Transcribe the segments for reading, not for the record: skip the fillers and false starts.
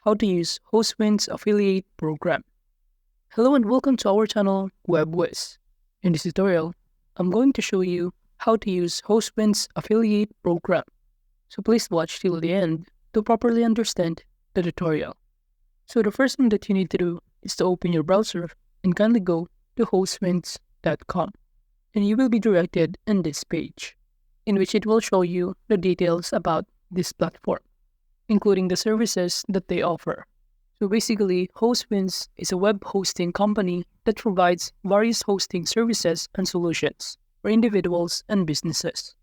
how to use Hostwinds affiliate program. Hello and welcome to our channel Whizz. In this tutorial, I'm going to show you how to use Hostwinds affiliate program. So please watch till the end to properly understand the tutorial. So the first thing that you need to do is to open your browser and kindly go to hostwinds.com, and you will be directed in this page, in which it will show you the details about this platform, including the services that they offer. So basically, Hostwinds is a web hosting company that provides various hosting services and solutions for individuals and businesses.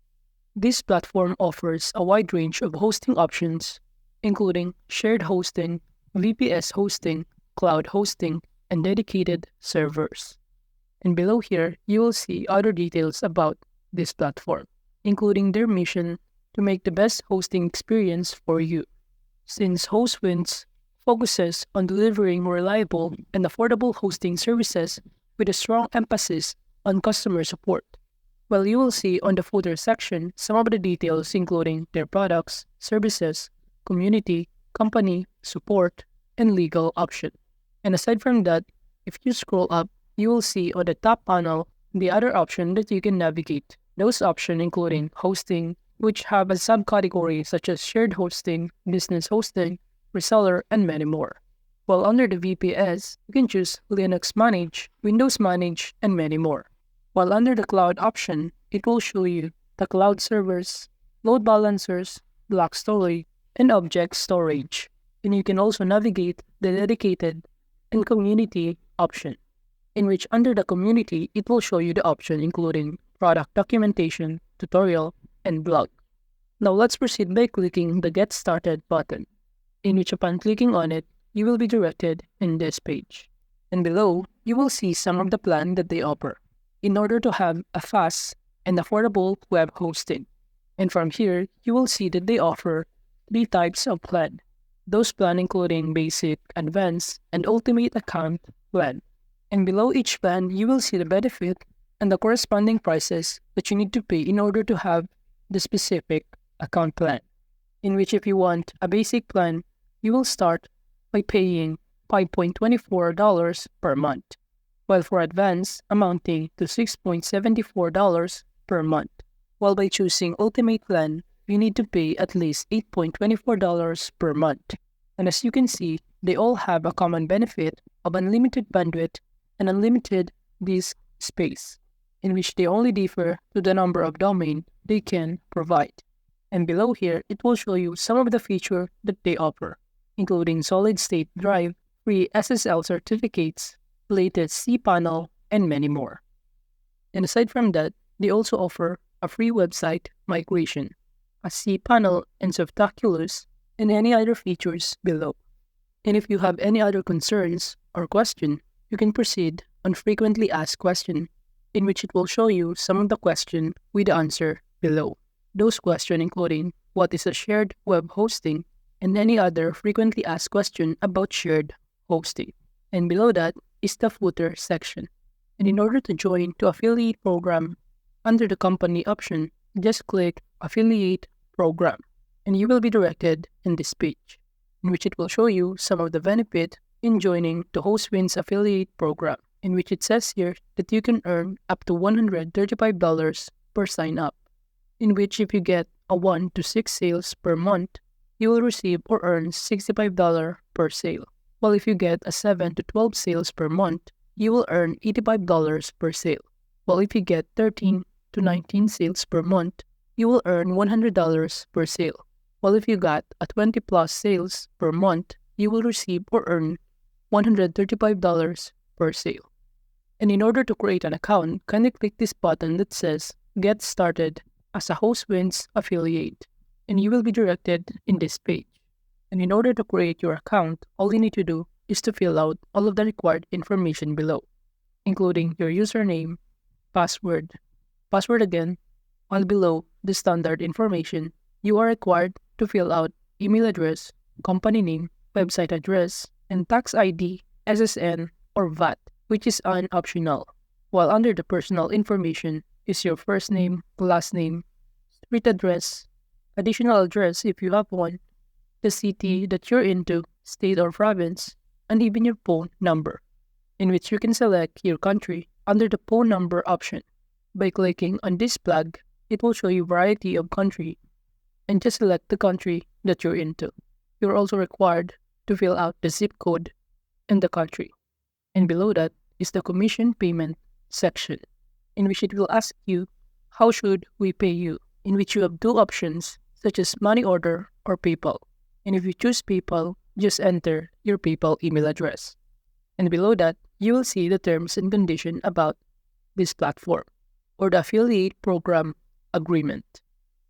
This platform offers a wide range of hosting options, including shared hosting, VPS hosting, cloud hosting, and dedicated servers. And below here, you will see other details about this platform, including their mission to make the best hosting experience for you. Since Hostwinds focuses on delivering reliable and affordable hosting services with a strong emphasis on customer support. Well, you will see on the footer section some of the details including their products, services, community, company, support, and legal option. And aside from that, if you scroll up, you will see on the top panel the other option that you can navigate. Those options including hosting, which have a subcategory such as shared hosting, business hosting, reseller, and many more. While under the VPS, you can choose Linux Manage, Windows Manage, and many more. While under the cloud option, it will show you the cloud servers, load balancers, block storage, and object storage. And you can also navigate the dedicated and community option, in which under the community, it will show you the option including product documentation, tutorial, and blog. Now let's proceed by clicking the Get Started button, in which upon clicking on it, you will be directed in this page. And below, you will see some of the plan that they offer in order to have a fast and affordable web hosting. And from here, you will see that they offer 3 types of plan. Those plan including basic, advanced, and ultimate account plan. And below each plan, you will see the benefit and the corresponding prices that you need to pay in order to have the specific account plan, in which if you want a basic plan, you will start by paying $5.24 per month, while for advanced, amounting to $6.74 per month. While by choosing ultimate plan, you need to pay at least $8.24 per month. And as you can see, they all have a common benefit of unlimited bandwidth and unlimited disk space, in which they only differ to the number of domain they can provide. And below here, it will show you some of the features that they offer, including solid-state drive, free SSL certificates, latest cPanel, and many more. And aside from that, they also offer a free website migration, a cPanel and Softaculous, and any other features below. And if you have any other concerns or question, you can proceed on frequently asked question, in which it will show you some of the question with the answer below. Those questions including what is a shared web hosting and any other frequently asked question about shared hosting. And below that is the footer section. And in order to join to affiliate program, under the company option, just click affiliate program, and you will be directed in this page, in which it will show you some of the benefit in joining the Hostwinds affiliate program, in which it says here that you can earn up to $135 per sign up, in which if you get a 1 to 6 sales per month, you will receive or earn $65 per sale. While if you get a 7 to 12 sales per month, you will earn $85 per sale. While if you get 13 to 19 sales per month, you will earn $100 per sale. While if you got a 20 plus sales per month, you will receive or earn $135 per sale. And in order to create an account, kindly click this button that says Get Started as a Hostwinds affiliate, and you will be directed in this page. And in order to create your account, all you need to do is to fill out all of the required information below, including your username, password again, while below the standard information, you are required to fill out email address, company name, website address, and tax ID, SSN, or VAT, which is optional. While under the personal information is your first name, last name, street address, additional address if you have one, the city that you're into, state or province, and even your phone number, in which you can select your country under the phone number option. By clicking on this flag, it will show you a variety of country, and just select the country that you're into. You're also required to fill out the zip code and the country. And below that is the commission payment section, in which it will ask you, how should we pay you? In which you have two options, such as money order or PayPal. And if you choose PayPal, just enter your PayPal email address. And below that, you will see the terms and conditions about this platform, or the affiliate program agreement.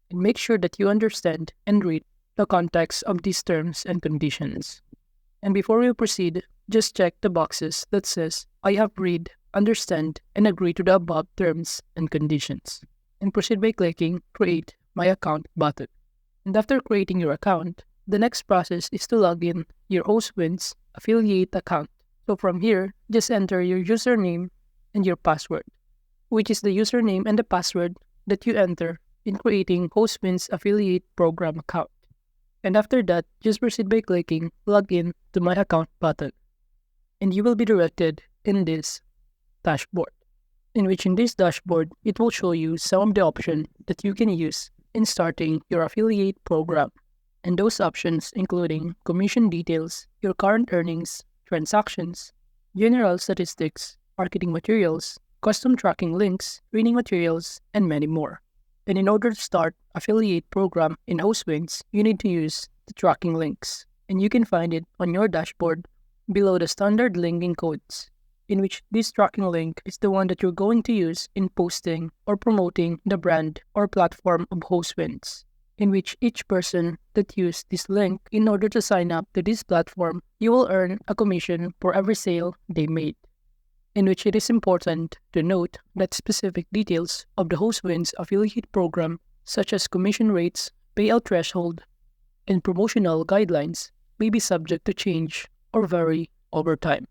And make sure that you understand and read the context of these terms and conditions. And before we proceed, just check the boxes that says, I have read, understand, and agree to the above terms and conditions. And proceed by clicking Create My Account button. And after creating your account, the next process is to log in your Hostwinds affiliate account. So from here, just enter your username and your password, which is the username and the password that you enter in creating Hostwinds affiliate program account. And after that, just proceed by clicking Login to My Account button. And you will be directed in this dashboard, in which in this dashboard, it will show you some of the options that you can use in starting your affiliate program. And those options including commission details, your current earnings, transactions, general statistics, marketing materials, custom tracking links, training materials, and many more. And in order to start affiliate program in Hostwinds, you need to use the tracking links. And you can find it on your dashboard below the standard linking codes, in which this tracking link is the one that you're going to use in posting or promoting the brand or platform of Hostwinds, in which each person that used this link in order to sign up to this platform, you will earn a commission for every sale they made. In which it is important to note that specific details of the Hostwinds affiliate program, such as commission rates, payout threshold, and promotional guidelines, may be subject to change or vary over time.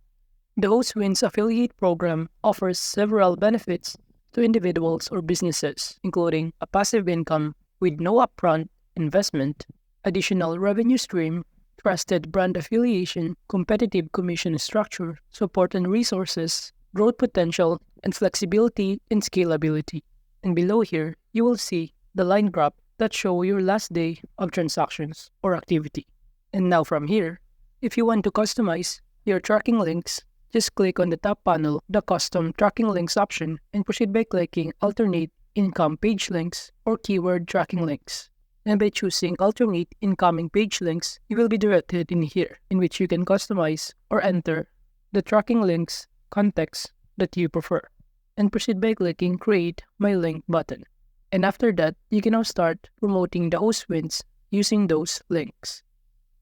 The Hostwinds affiliate program offers several benefits to individuals or businesses, including a passive income with no upfront investment, additional revenue stream, trusted brand affiliation, competitive commission structure, support and resources, growth potential, and flexibility and scalability. And below here, you will see the line graph that show your last day of transactions or activity. And now from here, if you want to customize your tracking links, just click on the top panel, the Custom Tracking Links option, and proceed by clicking Alternate Income Page Links or Keyword Tracking Links. And by choosing Alternate Incoming Page Links, you will be directed in here, in which you can customize or enter the tracking links context that you prefer. And proceed by clicking Create My Link button. And after that, you can now start promoting the Hostwinds using those links.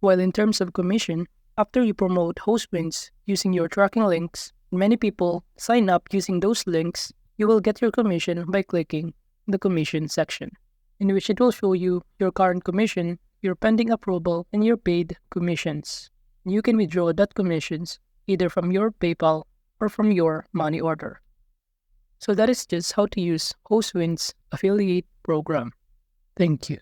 While in terms of commission, after you promote Hostwinds using your tracking links, many people sign up using those links, you will get your commission by clicking the commission section, in which it will show you your current commission, your pending approval, and your paid commissions. You can withdraw that commissions either from your PayPal or from your money order. So that is just how to use Hostwinds affiliate program. Thank you.